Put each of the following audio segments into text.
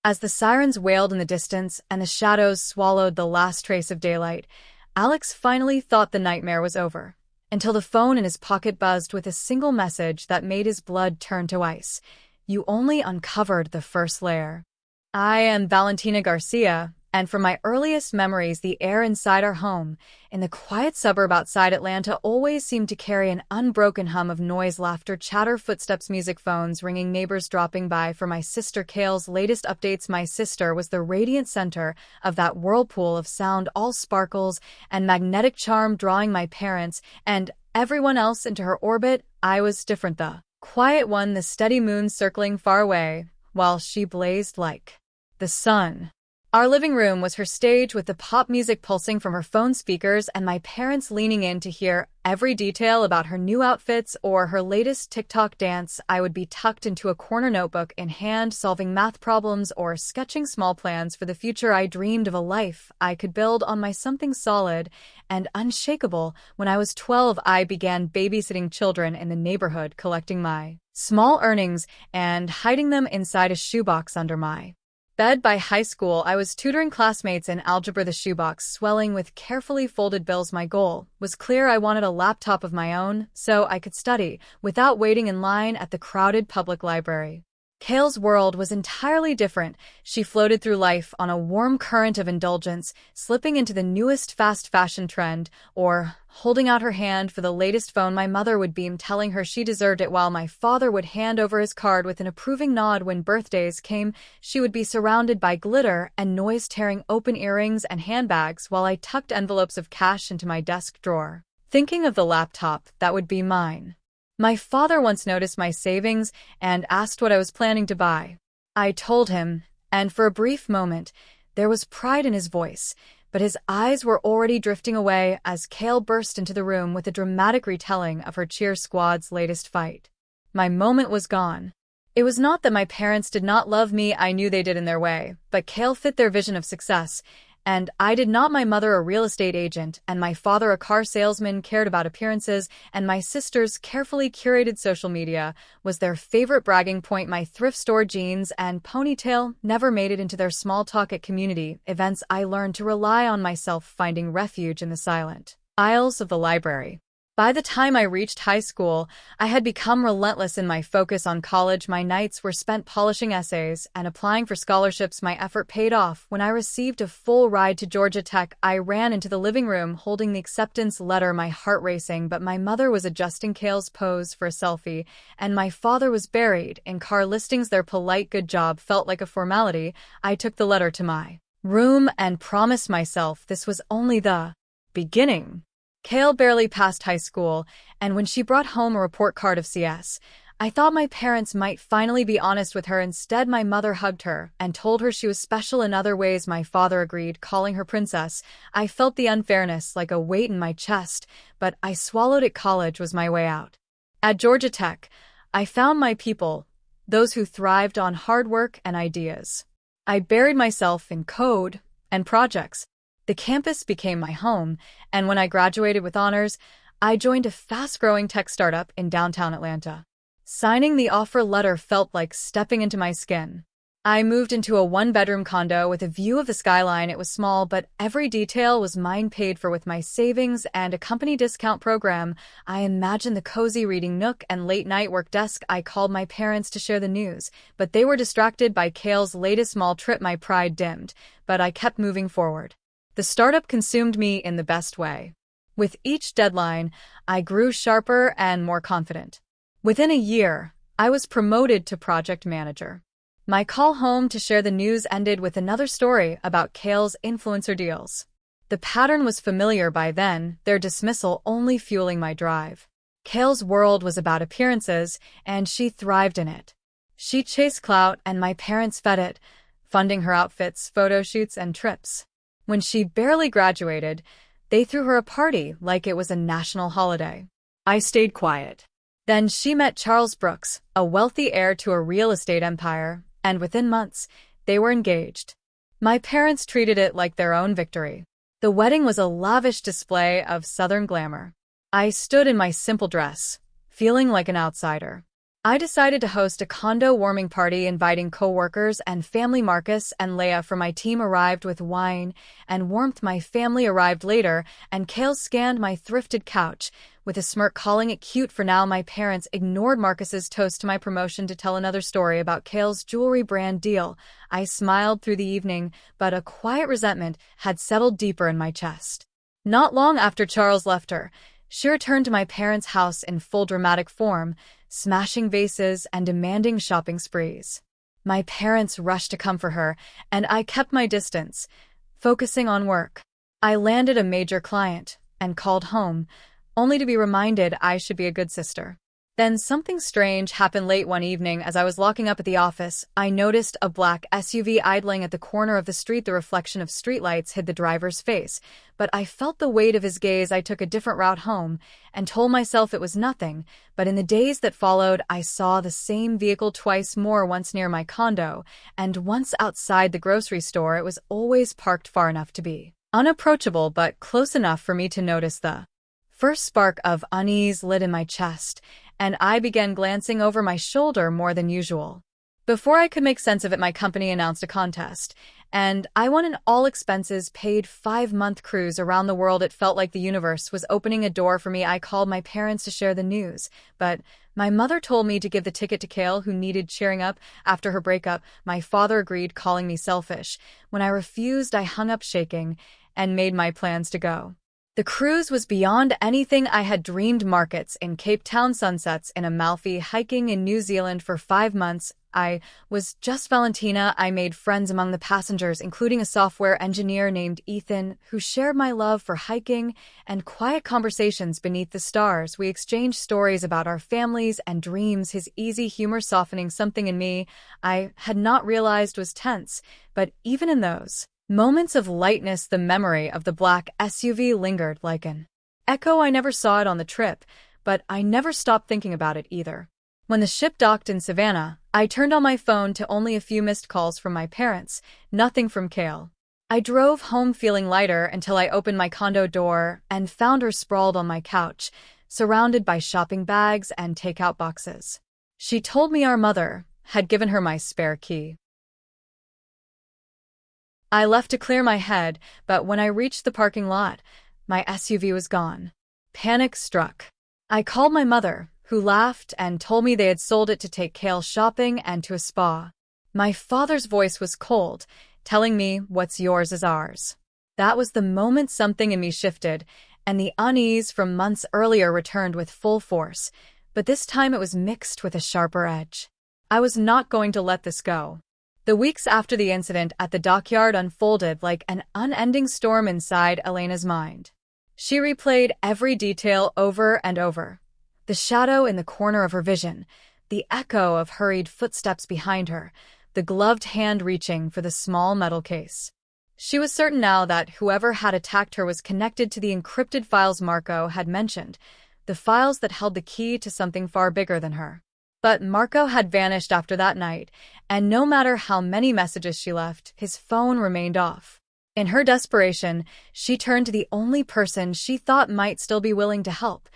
As the sirens wailed in the distance and the shadows swallowed the last trace of daylight, Alex finally thought the nightmare was over, until the phone in his pocket buzzed with a single message that made his blood turn to ice. You only uncovered the first layer. I am Valentina Garcia, and from my earliest memories, the air inside our home, in the quiet suburb outside Atlanta, always seemed to carry an unbroken hum of noise, laughter, chatter, footsteps, music, phones ringing, neighbors dropping by for my sister Kale's latest updates. My sister was the radiant center of that whirlpool of sound, all sparkles and magnetic charm, drawing my parents and everyone else into her orbit. I was different, the quiet one, the steady moon circling far away, while she blazed like the sun. Our living room was her stage, with the pop music pulsing from her phone speakers and my parents leaning in to hear every detail about her new outfits or her latest TikTok dance. I would be tucked into a corner, notebook in hand, solving math problems or sketching small plans for the future. I dreamed of a life I could build on my something solid and unshakable. When I was 12, I began babysitting children in the neighborhood, collecting my small earnings and hiding them inside a shoebox under my bed. By high school, I was tutoring classmates in algebra, the shoebox swelling with carefully folded bills. My goal was clear. I wanted a laptop of my own so I could study without waiting in line at the crowded public library. Kale's world was entirely different. She floated through life on a warm current of indulgence, slipping into the newest fast fashion trend or holding out her hand for the latest phone. My mother would beam, telling her she deserved it, while my father would hand over his card with an approving nod. When birthdays came, she would be surrounded by glitter and noise, tearing open earrings and handbags while I tucked envelopes of cash into my desk drawer, thinking of the laptop that would be mine. My father once noticed my savings and asked what I was planning to buy. I told him, and for a brief moment, there was pride in his voice, but his eyes were already drifting away as Kale burst into the room with a dramatic retelling of her cheer squad's latest fight. My moment was gone. It was not that my parents did not love me, I knew they did in their way, but Kale fit their vision of success, and I did not. My mother, a real estate agent, and my father, a car salesman, cared about appearances, and my sister's carefully curated social media was their favorite bragging point. My thrift store jeans and ponytail never made it into their small talk at community events. I learned to rely on myself, finding refuge in the silent aisles of the library. By the time I reached high school, I had become relentless in my focus on college. My nights were spent polishing essays and applying for scholarships. My effort paid off. When I received a full ride to Georgia Tech, I ran into the living room holding the acceptance letter, my heart racing, but my mother was adjusting Kale's pose for a selfie, and my father was buried in car listings. Their polite good job felt like a formality. I took the letter to my room and promised myself this was only the beginning. Kale barely passed high school, and when she brought home a report card of CS, I thought my parents might finally be honest with her. Instead, my mother hugged her and told her she was special in other ways. My father agreed, calling her princess. I felt the unfairness like a weight in my chest, but I swallowed it. College was my way out. At Georgia Tech, I found my people, those who thrived on hard work and ideas. I buried myself in code and projects. The campus became my home, and when I graduated with honors, I joined a fast-growing tech startup in downtown Atlanta. Signing the offer letter felt like stepping into my skin. I moved into a one-bedroom condo with a view of the skyline. It was small, but every detail was mine, paid for with my savings and a company discount program. I imagined the cozy reading nook and late-night work desk. I called my parents to share the news, but they were distracted by Kale's latest mall trip. My pride dimmed, but I kept moving forward. The startup consumed me in the best way. With each deadline, I grew sharper and more confident. Within a year, I was promoted to project manager. My call home to share the news ended with another story about Kale's influencer deals. The pattern was familiar by then, their dismissal only fueling my drive. Kale's world was about appearances, and she thrived in it. She chased clout, and my parents fed it, funding her outfits, photo shoots, and trips. When she barely graduated, they threw her a party like it was a national holiday. I stayed quiet. Then she met Charles Brooks, a wealthy heir to a real estate empire, and within months, they were engaged. My parents treated it like their own victory. The wedding was a lavish display of Southern glamour. I stood in my simple dress, feeling like an outsider. I decided to host a condo warming party inviting coworkers and family. Marcus and Leia from my team arrived with wine and warmth. My family arrived later, and Kale scanned my thrifted couch with a smirk, calling it cute for now. My parents ignored Marcus's toast to my promotion to tell another story about Kale's jewelry brand deal. I smiled through the evening, but a quiet resentment had settled deeper in my chest. Not long after Charles left her, she returned to my parents' house in full dramatic form, smashing vases and demanding shopping sprees. My parents rushed to comfort her, and I kept my distance, focusing on work. I landed a major client and called home, only to be reminded I should be a good sister. Then something strange happened late one evening. As I was locking up at the office, I noticed a black SUV idling at the corner of the street. The reflection of streetlights hid the driver's face, but I felt the weight of his gaze. I took a different route home and told myself it was nothing, but in the days that followed, I saw the same vehicle twice more, once near my condo and once outside the grocery store. It was always parked far enough to be unapproachable, but close enough for me to notice. The first spark of unease lit in my chest, and I began glancing over my shoulder more than usual. Before I could make sense of it, my company announced a contest, and I won an all-expenses-paid 5-month cruise around the world. It felt like the universe was opening a door for me. I called my parents to share the news, but my mother told me to give the ticket to Kale, who needed cheering up after her breakup. My father agreed, calling me selfish. When I refused, I hung up shaking and made my plans to go. The cruise was beyond anything I had dreamed. Markets in Cape Town, sunsets in Amalfi, hiking in New Zealand for 5 months. I was just Valentina. I made friends among the passengers, including a software engineer named Ethan, who shared my love for hiking and quiet conversations beneath the stars. We exchanged stories about our families and dreams, his easy humor softening something in me I had not realized was tense. But even in those moments of lightness, the memory of the black SUV lingered like an echo. I never saw it on the trip, but I never stopped thinking about it either. When the ship docked in Savannah, I turned on my phone to only a few missed calls from my parents, nothing from Kale. I drove home feeling lighter until I opened my condo door and found her sprawled on my couch, surrounded by shopping bags and takeout boxes. She told me our mother had given her my spare key. I left to clear my head, but when I reached the parking lot, my SUV was gone. Panic struck. I called my mother, who laughed and told me they had sold it to take Kale shopping and to a spa. My father's voice was cold, telling me, "What's yours is ours." That was the moment something in me shifted, and the unease from months earlier returned with full force, but this time it was mixed with a sharper edge. I was not going to let this go. The weeks after the incident at the dockyard unfolded like an unending storm inside Elena's mind. She replayed every detail over and over. The shadow in the corner of her vision, the echo of hurried footsteps behind her, the gloved hand reaching for the small metal case. She was certain now that whoever had attacked her was connected to the encrypted files Marco had mentioned, the files that held the key to something far bigger than her. But Marco had vanished after that night, and no matter how many messages she left, his phone remained off. In her desperation, she turned to the only person she thought might still be willing to help,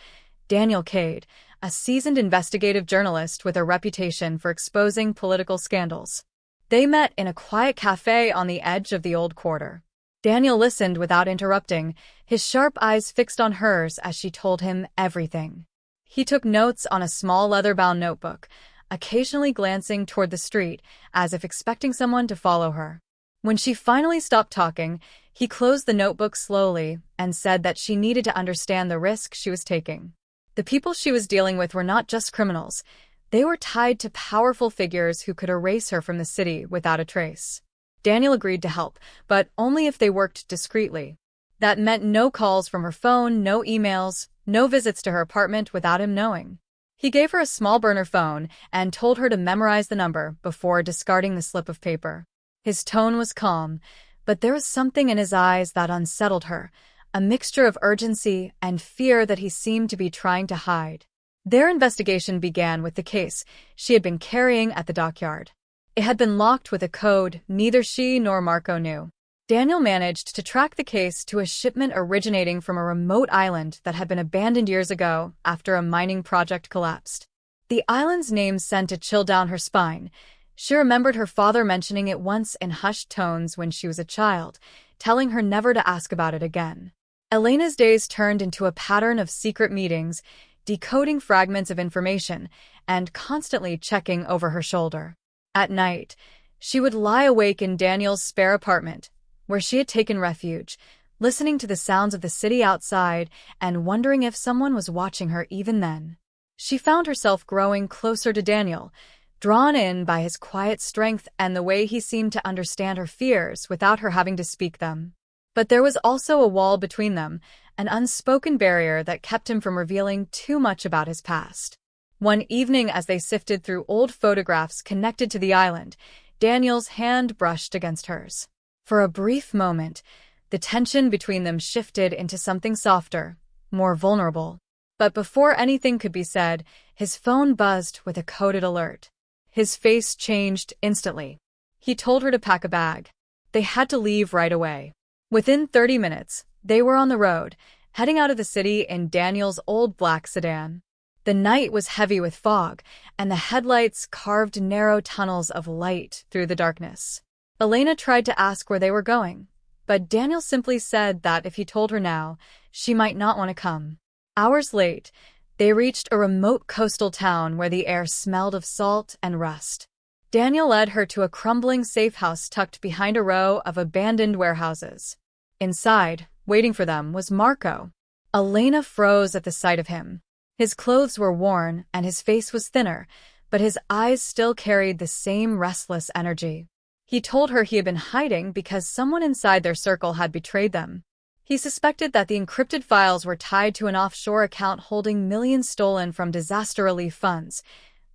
Daniel Cade, a seasoned investigative journalist with a reputation for exposing political scandals. They met in a quiet cafe on the edge of the old quarter. Daniel listened without interrupting, his sharp eyes fixed on hers as she told him everything. He took notes on a small leather-bound notebook, occasionally glancing toward the street, as if expecting someone to follow her. When she finally stopped talking, he closed the notebook slowly and said that she needed to understand the risk she was taking. The people she was dealing with were not just criminals. They were tied to powerful figures who could erase her from the city without a trace. Daniel agreed to help, but only if they worked discreetly. That meant no calls from her phone, no emails, no visits to her apartment without him knowing. He gave her a small burner phone and told her to memorize the number before discarding the slip of paper. His tone was calm, but there was something in his eyes that unsettled her, a mixture of urgency and fear that he seemed to be trying to hide. Their investigation began with the case she had been carrying at the dockyard. It had been locked with a code neither she nor Marco knew. Daniel managed to track the case to a shipment originating from a remote island that had been abandoned years ago after a mining project collapsed. The island's name sent a chill down her spine. She remembered her father mentioning it once in hushed tones when she was a child, telling her never to ask about it again. Elena's days turned into a pattern of secret meetings, decoding fragments of information, and constantly checking over her shoulder. At night, she would lie awake in Daniel's spare apartment, where she had taken refuge, listening to the sounds of the city outside and wondering if someone was watching her even then. She found herself growing closer to Daniel, drawn in by his quiet strength and the way he seemed to understand her fears without her having to speak them. But there was also a wall between them, an unspoken barrier that kept him from revealing too much about his past. One evening, as they sifted through old photographs connected to the island, Daniel's hand brushed against hers. For a brief moment, the tension between them shifted into something softer, more vulnerable. But before anything could be said, his phone buzzed with a coded alert. His face changed instantly. He told her to pack a bag. They had to leave right away. Within 30 minutes, they were on the road, heading out of the city in Daniel's old black sedan. The night was heavy with fog, and the headlights carved narrow tunnels of light through the darkness. Elena tried to ask where they were going, but Daniel simply said that if he told her now, she might not want to come. Hours late, they reached a remote coastal town where the air smelled of salt and rust. Daniel led her to a crumbling safe house tucked behind a row of abandoned warehouses. Inside, waiting for them, was Marco. Elena froze at the sight of him. His clothes were worn and his face was thinner, but his eyes still carried the same restless energy. He told her he had been hiding because someone inside their circle had betrayed them. He suspected that the encrypted files were tied to an offshore account holding millions stolen from disaster relief funds,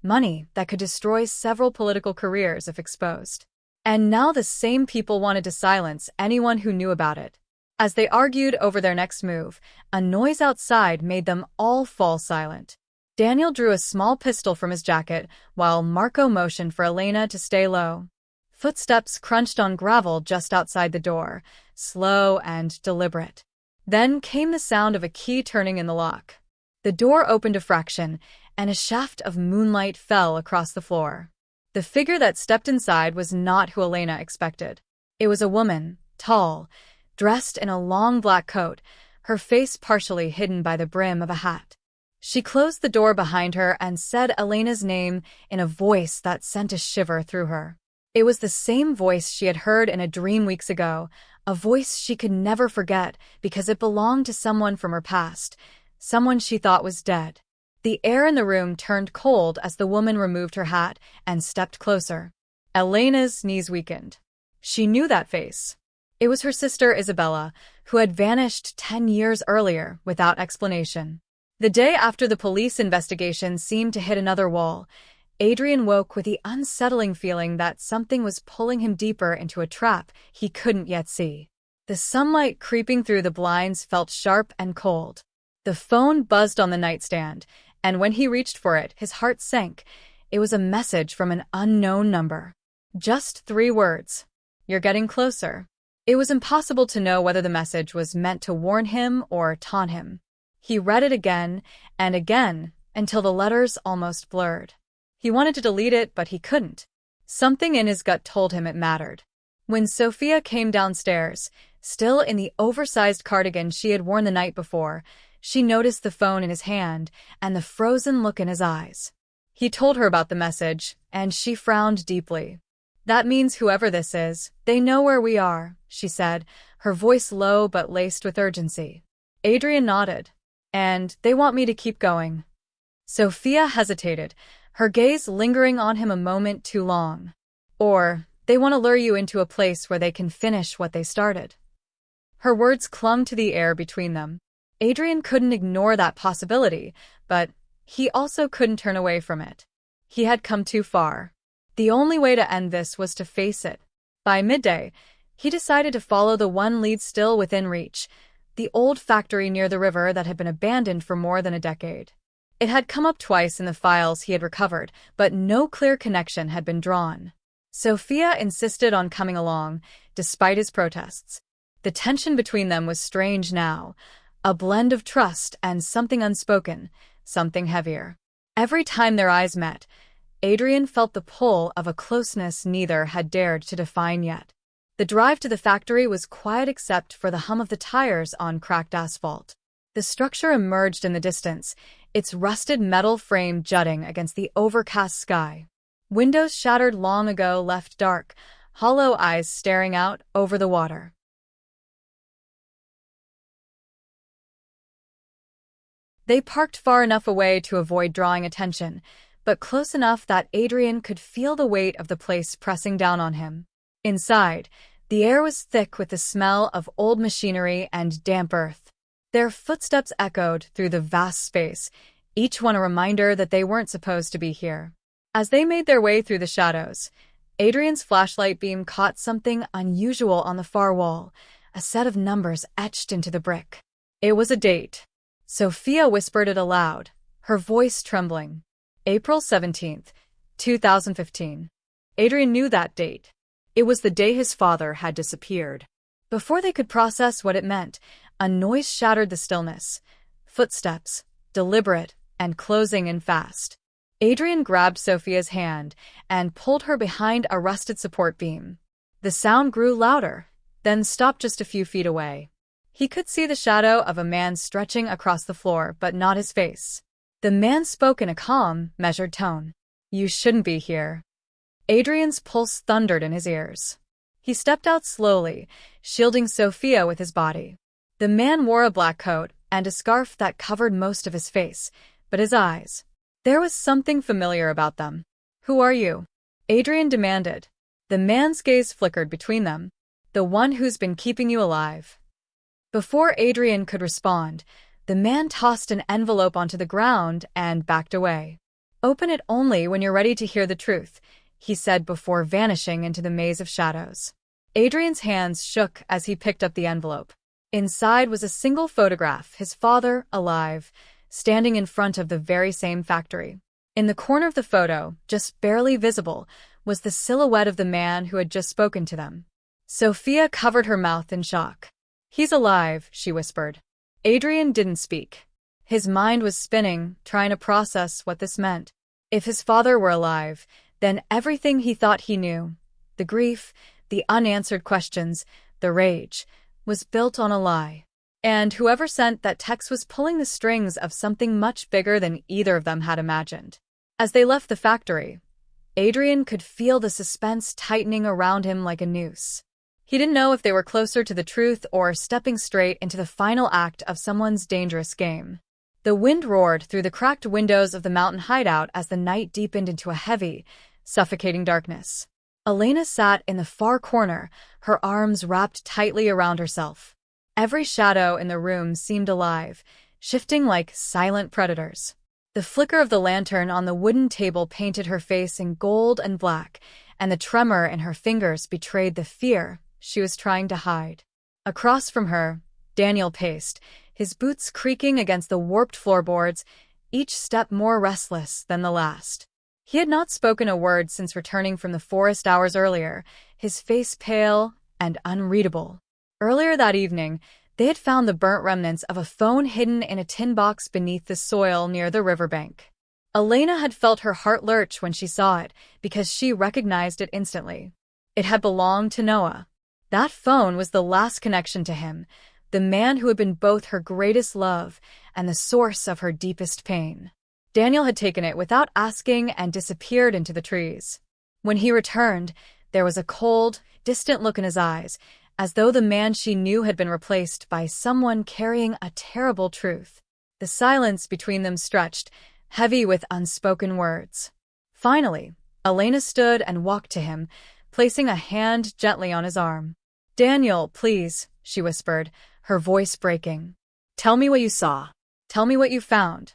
money that could destroy several political careers if exposed. And now the same people wanted to silence anyone who knew about it. As they argued over their next move, a noise outside made them all fall silent. Daniel drew a small pistol from his jacket, while Marco motioned for Elena to stay low. Footsteps crunched on gravel just outside the door, slow and deliberate. Then came the sound of a key turning in the lock. The door opened a fraction, and a shaft of moonlight fell across the floor. The figure that stepped inside was not who Elena expected. It was a woman, tall, dressed in a long black coat, her face partially hidden by the brim of a hat. She closed the door behind her and said Elena's name in a voice that sent a shiver through her. It was the same voice she had heard in a dream weeks ago, a voice she could never forget because it belonged to someone from her past, someone she thought was dead. The air in the room turned cold as the woman removed her hat and stepped closer. Elena's knees weakened. She knew that face. It was her sister Isabella, who had vanished 10 years earlier without explanation. The day after the police investigation seemed to hit another wall, Adrian woke with the unsettling feeling that something was pulling him deeper into a trap he couldn't yet see. The sunlight creeping through the blinds felt sharp and cold. The phone buzzed on the nightstand, and when he reached for it, his heart sank. It was a message from an unknown number. Just 3 words. "You're getting closer." It was impossible to know whether the message was meant to warn him or taunt him. He read it again and again until the letters almost blurred. He wanted to delete it, but he couldn't. Something in his gut told him it mattered. When Sophia came downstairs, still in the oversized cardigan she had worn the night before, she noticed the phone in his hand and the frozen look in his eyes. He told her about the message, and she frowned deeply. "That means whoever this is, they know where we are," she said, her voice low but laced with urgency. Adrian nodded. "And they want me to keep going." Sophia hesitated, her gaze lingering on him a moment too long. "Or, they want to lure you into a place where they can finish what they started." Her words clung to the air between them. Adrian couldn't ignore that possibility, but he also couldn't turn away from it. He had come too far. The only way to end this was to face it. By midday, he decided to follow the one lead still within reach, the old factory near the river that had been abandoned for more than a decade. It had come up twice in the files he had recovered, but no clear connection had been drawn. Sophia insisted on coming along, despite his protests. The tension between them was strange now, a blend of trust and something unspoken, something heavier. Every time their eyes met, Adrian felt the pull of a closeness neither had dared to define yet. The drive to the factory was quiet except for the hum of the tires on cracked asphalt. The structure emerged in the distance, its rusted metal frame jutting against the overcast sky. Windows shattered long ago left dark, hollow eyes staring out over the water. They parked far enough away to avoid drawing attention, but close enough that Adrian could feel the weight of the place pressing down on him. Inside, the air was thick with the smell of old machinery and damp earth. Their footsteps echoed through the vast space, each one a reminder that they weren't supposed to be here. As they made their way through the shadows, Adrian's flashlight beam caught something unusual on the far wall, a set of numbers etched into the brick. It was a date. Sophia whispered it aloud, her voice trembling. April 17th, 2015. Adrian knew that date. It was the day his father had disappeared. Before they could process what it meant, a noise shattered the stillness. Footsteps, deliberate and closing in fast. Adrian grabbed Sophia's hand and pulled her behind a rusted support beam. The sound grew louder, then stopped just a few feet away. He could see the shadow of a man stretching across the floor, but not his face. The man spoke in a calm, measured tone. "You shouldn't be here." Adrian's pulse thundered in his ears. He stepped out slowly, shielding Sophia with his body. The man wore a black coat and a scarf that covered most of his face, but his eyes, there was something familiar about them. "Who are you?" Adrian demanded. The man's gaze flickered between them. "The one who's been keeping you alive." Before Adrian could respond, the man tossed an envelope onto the ground and backed away. "Open it only when you're ready to hear the truth," he said before vanishing into the maze of shadows. Adrian's hands shook as he picked up the envelope. Inside was a single photograph, his father, alive, standing in front of the very same factory. In the corner of the photo, just barely visible, was the silhouette of the man who had just spoken to them. Sophia covered her mouth in shock. "He's alive," she whispered. Adrian didn't speak. His mind was spinning, trying to process what this meant. If his father were alive, then everything he thought he knew, the grief, the unanswered questions, the rage, was built on a lie. And whoever sent that text was pulling the strings of something much bigger than either of them had imagined. As they left the factory, Adrian could feel the suspense tightening around him like a noose. He didn't know if they were closer to the truth or stepping straight into the final act of someone's dangerous game. The wind roared through the cracked windows of the mountain hideout as the night deepened into a heavy, suffocating darkness. Elena sat in the far corner, her arms wrapped tightly around herself. Every shadow in the room seemed alive, shifting like silent predators. The flicker of the lantern on the wooden table painted her face in gold and black, and the tremor in her fingers betrayed the fear she was trying to hide. Across from her, Daniel paced, his boots creaking against the warped floorboards, each step more restless than the last. He had not spoken a word since returning from the forest hours earlier, his face pale and unreadable. Earlier that evening, they had found the burnt remnants of a phone hidden in a tin box beneath the soil near the riverbank. Elena had felt her heart lurch when she saw it, because she recognized it instantly. It had belonged to Noah. That phone was the last connection to him, the man who had been both her greatest love and the source of her deepest pain. Daniel had taken it without asking and disappeared into the trees. When he returned, there was a cold, distant look in his eyes, as though the man she knew had been replaced by someone carrying a terrible truth. The silence between them stretched, heavy with unspoken words. Finally, Elena stood and walked to him, placing a hand gently on his arm. "Daniel, please," she whispered, her voice breaking. "Tell me what you saw. Tell me what you found."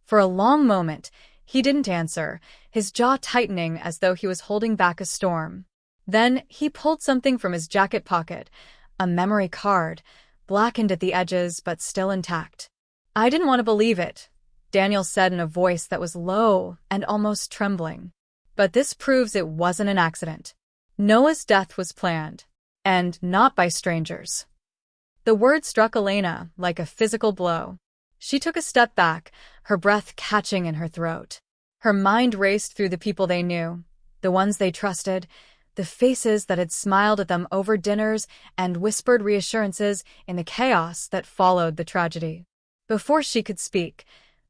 For a long moment, he didn't answer, his jaw tightening as though he was holding back a storm. Then he pulled something from his jacket pocket, a memory card, blackened at the edges but still intact. "I didn't want to believe it," Daniel said in a voice that was low and almost trembling. "But this proves it wasn't an accident. Noah's death was planned, and not by strangers." The word struck Elena like a physical blow. She took a step back, her breath catching in her throat. Her mind raced through the people they knew, the ones they trusted, the faces that had smiled at them over dinners and whispered reassurances in the chaos that followed the tragedy. Before she could speak,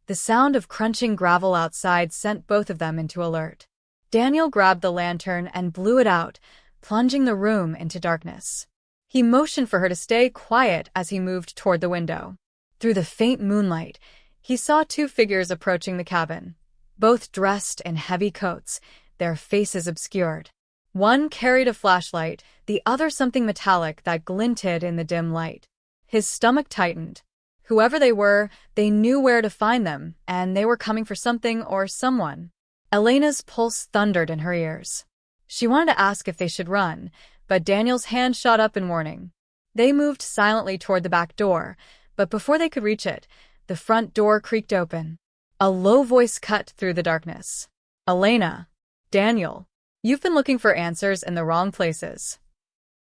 the sound of crunching gravel outside sent both of them into alert. Daniel grabbed the lantern and blew it out, plunging the room into darkness. He motioned for her to stay quiet as he moved toward the window. Through the faint moonlight, he saw two figures approaching the cabin, both dressed in heavy coats, their faces obscured. One carried a flashlight, the other something metallic that glinted in the dim light. His stomach tightened. Whoever they were, they knew where to find them, and they were coming for something or someone. Elena's pulse thundered in her ears. She wanted to ask if they should run, but Daniel's hand shot up in warning. They moved silently toward the back door, but before they could reach it, the front door creaked open. A low voice cut through the darkness. "Elena, Daniel, you've been looking for answers in the wrong places."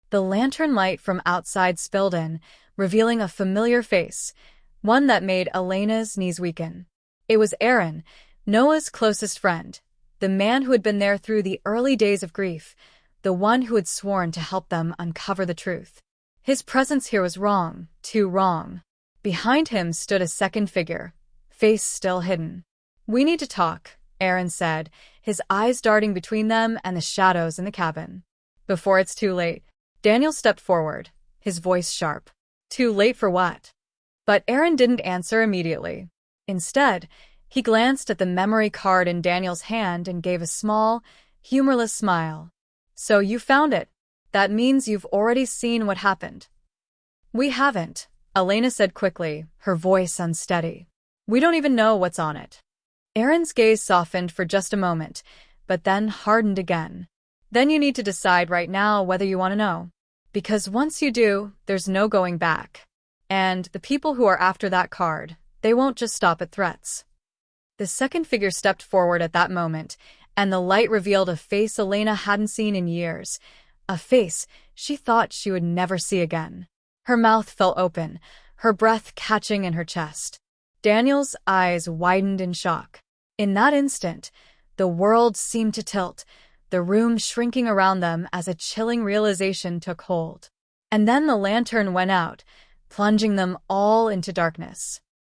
The lantern light from outside spilled in, revealing a familiar face, one that made Elena's knees weaken. It was Aaron, Noah's closest friend, the man who had been there through the early days of grief, the one who had sworn to help them uncover the truth. His presence here was wrong, too wrong. Behind him stood a second figure, face still hidden. "We need to talk," Aaron said, his eyes darting between them and the shadows in the cabin. "Before it's too late." Daniel stepped forward, his voice sharp. "Too late for what?" But Aaron didn't answer immediately. Instead, he glanced at the memory card in Daniel's hand and gave a small, humorless smile. "So you found it. That means you've already seen what happened." "We haven't," Elena said quickly, her voice unsteady. "We don't even know what's on it." Aaron's gaze softened for just a moment, but then hardened again. "Then you need to decide right now whether you want to know. Because once you do, there's no going back. And the people who are after that card, they won't just stop at threats." The second figure stepped forward at that moment, and the light revealed a face Elena hadn't seen in years, a face she thought she would never see again. Her mouth fell open, her breath catching in her chest. Daniel's eyes widened in shock. In that instant, the world seemed to tilt, the room shrinking around them as a chilling realization took hold. And then the lantern went out, plunging them all into darkness.